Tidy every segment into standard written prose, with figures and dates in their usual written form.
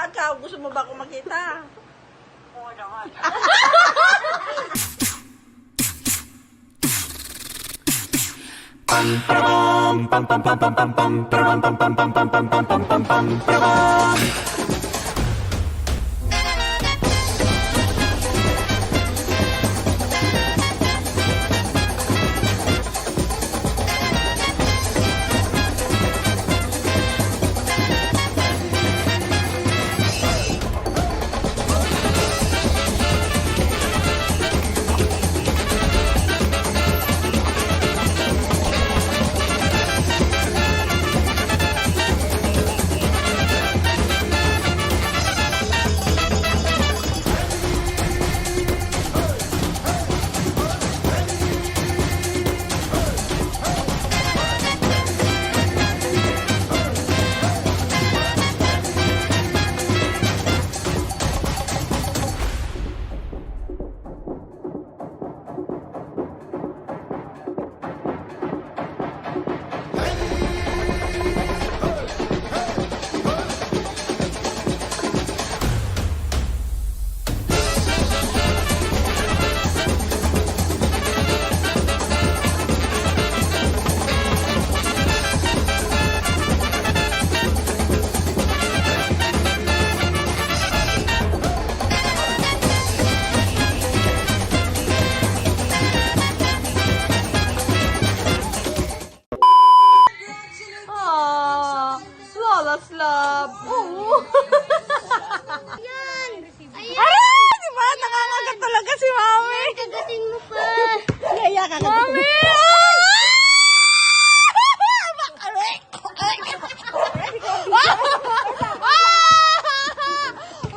ikaw. Gusto mo ba akong makita? Oo naman. Aww, Lola's love. Oo. Yan! Ayan! Ay, di ba? Nakakagat talaga si Mami. Kagatin mo pa! Naiya ka ka. Mami!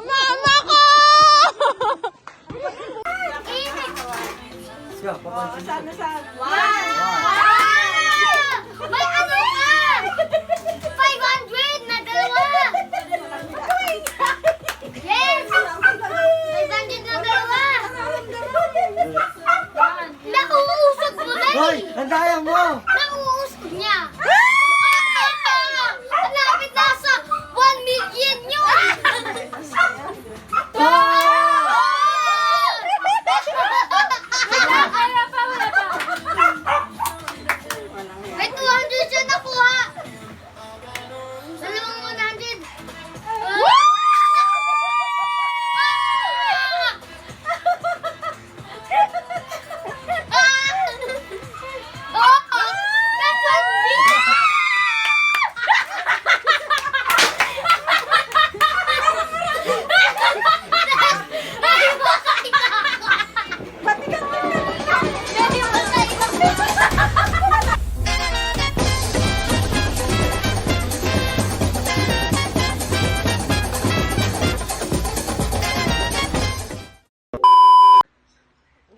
Mama ko! Sana sa... May ano ka! 500 na dalawa! Yes! 500 na dalawa! Nauusog mo na Hoy! eh! Ang daya mo! Nauusog niya! Malapit na sa 1 million yun! May 200 siya nakuha! Dalawang 100!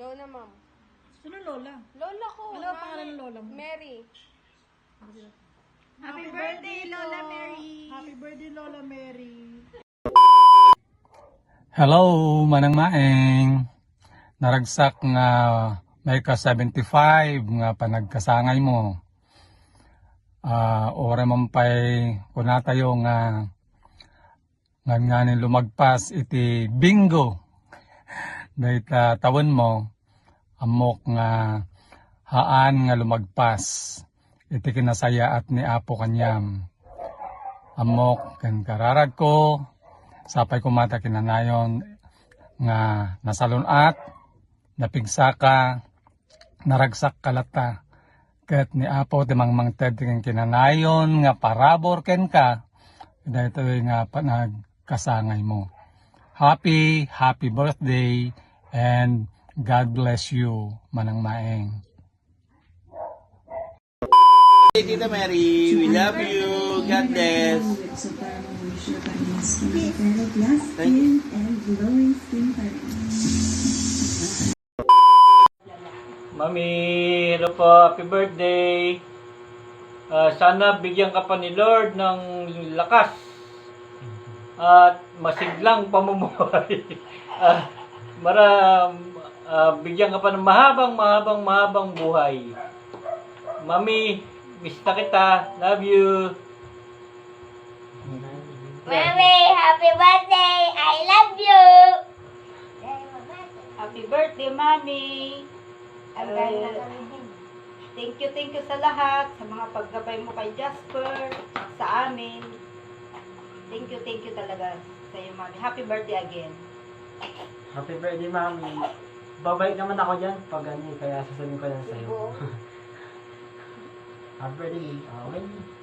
Go na, Ma'am. Sino Lola? Lola ko. Ano ang pangalan ng lola mo? Mary. Happy birthday, Lola Mary! Happy birthday, Lola Mary! Hello, Manang Maeng. Naragsak nga may ka 75 nga panagkasangay mo. Ora man pay kunatayo nga nganin lumagpas iti bingo. Dahil tawon mo amok nga haan nga lumagpas iti kinasaya at ni Apo kanyam. Amok kan kararag ko sapay kumata kinanayon nga nasalunat, napigsaka, naragsak kalata. Kat ni Apo timangmang ted ken kinanayon nga parabor ken ka. Dahito nga panagkasangay mo. Happy birthday and God bless you, Manang Maeng. Hey, Tita Mary, we love you. God bless. Thank you. Mami, hello po, happy birthday. Sana bigyan ka pa ni Lord ng lakas at masiglang pamumuhay. Bigyan ka pa ng mahabang buhay. Mami, miss na kita. Love you. Mami, happy birthday! I love you! Happy birthday, Mami. Thank you sa lahat, sa mga paggabay mo kay Jasper, sa amin. Thank you talaga sa iyo, Mami. Happy birthday again. Happy birthday, Mami. Babalik naman ako dyan pag ano, kaya sasabihin ko lang sa'yo. Happy birthday. Okay.